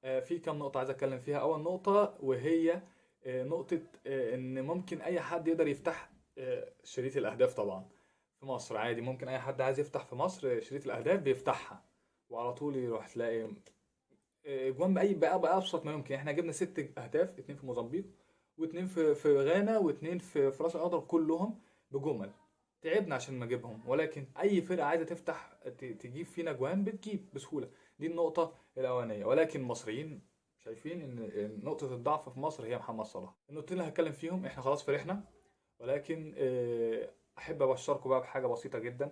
في كام نقطة عايز اتكلم فيها. اول نقطة وهي نقطة ان ممكن اي حد يقدر يفتح شريط الاهداف طبعا في مصر عادي. ممكن اي حد عايز يفتح في مصر شريط الاهداف بيفتحها، وعلى طول يروح تلاقي اجوان بقى ابسط ما يمكن. احنا جبنا 6 اهداف، 2 في موزمبيق واتنين في غانا واتنين في راس القدر، كلهم بجمل. تعبنا عشان نجيبهم، ولكن اي فرقه عايزه تفتح تجيب فينا جوان بتجيب بسهوله. دي النقطه الاولانيه. ولكن المصريين شايفين ان نقطه الضعف في مصر هي محمد صلاح. النقطتين اللي هتكلم فيهم، احنا خلاص فرحنا، ولكن احب ابشركم بقى بحاجه بسيطه جدا.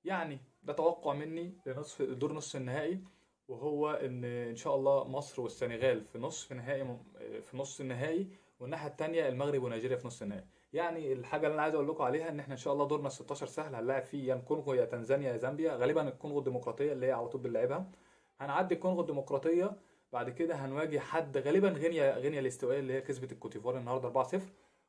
يعني ده توقع مني لنصف دور نص النهائي، وهو ان شاء الله مصر والسنغال في نصف نهائي، في نص النهائي، والناحيه التانيه المغرب ونيجيريا في نص النهائي. يعني الحاجه اللي انا عايز اقول لكم عليها ان احنا ان شاء الله دورنا ال 16 سهل. هنلاعب فيه يا الكونغو يا تنزانيا يا زامبيا، غالبا الكونغو الديمقراطيه اللي هي على طول بنلعبها. هنعدي الكونغو الديمقراطيه، بعد كده هنواجه حد غالبا غينيا الاستوائيه اللي هي كسبت الكوتيفوار النهارده 4-0.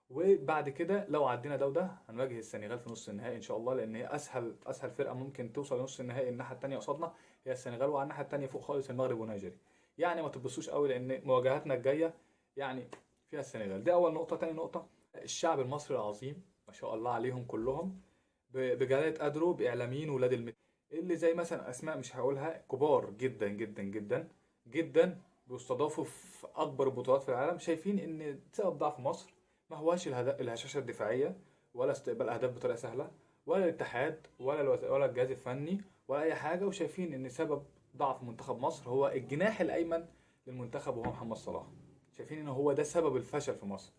وبعد كده لو عدينا ده وده هنواجه السنغال في نص النهائي ان شاء الله، لان هي اسهل فرقه ممكن توصل لنص النهائي الناحيه التانيه قصادنا هي السنغال، وعلى الناحيه التانيه فوق خالص المغرب ونيجيريا. يعني ما تبصوش قوي لان مواجهاتنا الجايه يعني فيها السنغال. دي اول نقطه. تاني نقطه، الشعب المصري العظيم ما شاء الله عليهم كلهم، بجلاله قدره باعلاميين ولاد اللي زي مثلا اسماء مش هقولها، كبار جدا جدا جدا جدا، بيستضافوا في اكبر البطولات في العالم. شايفين ان سبب ضعف مصر ما هواش الهشاشه الدفاعيه، ولا استقبال اهداف بطريقه سهله، ولا الاتحاد ولا الجهاز الفني ولا اي حاجه. وشايفين ان سبب ضعف منتخب مصر هو الجناح الايمن للمنتخب وهو محمد صلاح. شايفين ان هو ده سبب الفشل في مصر.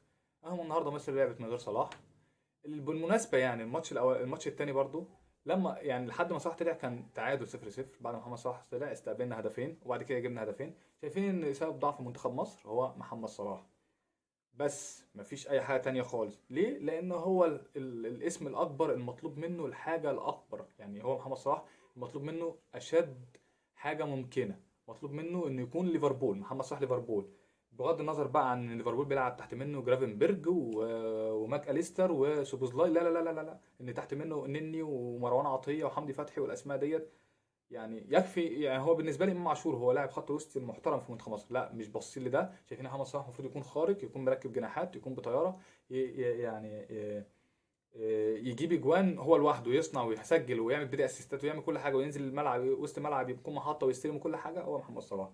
اهم النهارده مصر لعبت من غير صلاح. بالمناسبة يعني الماتش التاني برضو، لما يعني لحد ما صلاح طلع كان تعادل 0-0. بعد ما محمد صلاح طلع استقبلنا هدفين وبعد كده جبنا هدفين. شايفين ان سبب ضعف منتخب مصر هو محمد صلاح بس، مفيش اي حاجة تانية خالص. ليه؟ لان هو الاسم الاكبر المطلوب منه الحاجة الاكبر. يعني هو محمد صلاح المطلوب منه اشد حاجة ممكنة. مطلوب منه انه يكون ليفربول، محمد صلاح ليفربول. بغض النظر بقى عن ان ليفربول بيلعب تحت منه جرافنبرج وماك اليستر وسوبوزلاي، لا لا لا لا لا، ان تحت منه نني ومروان عطية وحمدي فتحي والاسماء ديت. يعني يكفي. يعني هو بالنسبه لي امام عاشور هو لاعب خط وسط محترم في منتخب مصر، لا مش باصين لده. شايفين محمد صلاح المفروض يكون خارق، يكون مركب جناحات، يكون بطياره، يعني يجيب اجوان هو لوحده، يصنع ويسجل ويعمل بداية اسيستات ويعمل كل حاجه، وينزل الملعب وسط الملعب يكون محطه ويستلم كل حاجه. هو محمد صلاح.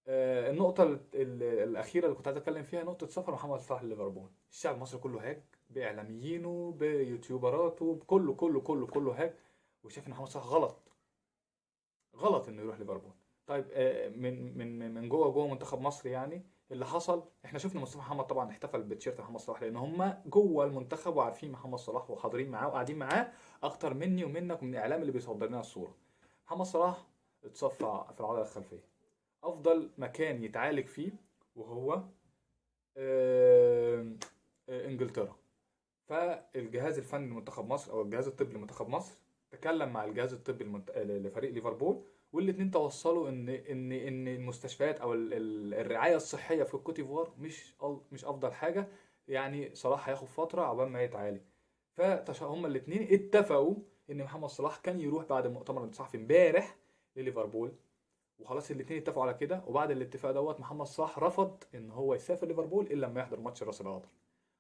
النقطه الاخيره اللي كنت عايز اتكلم فيها نقطه سفر محمد صلاح لليفربول. الشعب المصري كله هاج، باعلاميينه بيوتيوبراته بكله كله كله كله هاج، وشايف ان محمد صلاح غلط انه يروح ليفربول. طيب من جوه منتخب مصر يعني اللي حصل، احنا شفنا مصطفى محمد طبعا احتفل بتيشيرت محمد صلاح، لان هم جوه المنتخب وعارفين محمد صلاح وحاضرين معاه وقاعدين معاه اكتر مني ومنك ومن الاعلام اللي بيصدر لنا الصوره. محمد صلاح اتصفى في العضله الخلفيه، افضل مكان يتعالج فيه وهو آه، انجلترا. فالجهاز الفني لمنتخب مصر او الجهاز الطبي لمنتخب مصر تكلم مع الجهاز الطبي لفريق ليفربول، والاثنين توصلوا ان المستشفيات او الرعايه الصحيه في الكوت ديفوار مش افضل حاجه. يعني صلاح هياخد فتره عقبال ما يتعالج. فهما الاثنين اتفقوا ان محمد صلاح كان يروح بعد المؤتمر الصحفي امبارح لليفربول، وخلاص الاثنين اتفقوا على كده. وبعد الاتفاق دوت محمد صلاح رفض ان هو يسافر ليفربول الا لما يحضر ماتش راس الأخضر.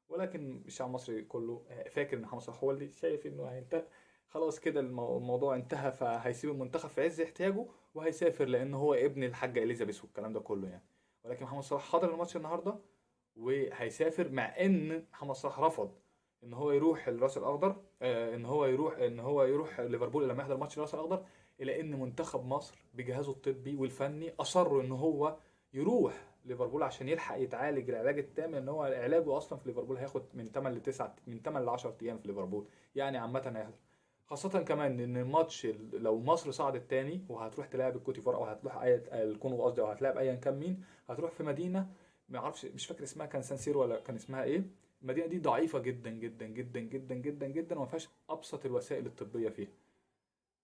ولكن الشعب المصري كله فاكر ان محمد صلاح هو اللي شايف انه هينتهي، خلاص كده الموضوع انتهى، فهيسيب المنتخب في عز احتياجه وهيسافر لان هو ابن الحاجه اليزابيث والكلام ده كله يعني. ولكن محمد صلاح حضر الماتش النهارده وهيسافر، مع ان محمد صلاح رفض ان هو يروح الراس الاخضر، ان هو يروح ليفربول لما يحضر ماتش الراس الاخضر، الا ان منتخب مصر بجهازه الطبي والفني اصروا ان هو يروح ليفربول عشان يلحق يتعالج العلاج التام، ان هو علاجه اصلا في ليفربول هياخد من 8 ل 10 ايام في ليفربول. يعني عامه هيحضر. خاصة كمان ان الماتش لو مصر صعدت تاني وهتروح تلعب الكوتيفوار او هتروح الكونغو قصدي، او هتلعب ايا كان مين، هتروح في مدينة ما اعرفش مش فاكر اسمها، كان سان سيرو ولا كان اسمها ايه. المدينة دي ضعيفة جدا جدا جدا جدا جدا جدا، وما فيهاش ابسط الوسائل الطبية فيها.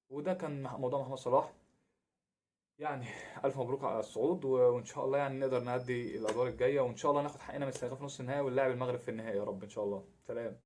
وده كان موضوع محمد صلاح. يعني الف مبروك على الصعود، وان شاء الله يعني نقدر نعدي الادوار الجايه، وان شاء الله ناخد حقنا من السنغال في نص النهائي ونلاعب المغرب في النهائي يا رب ان شاء الله. سلام.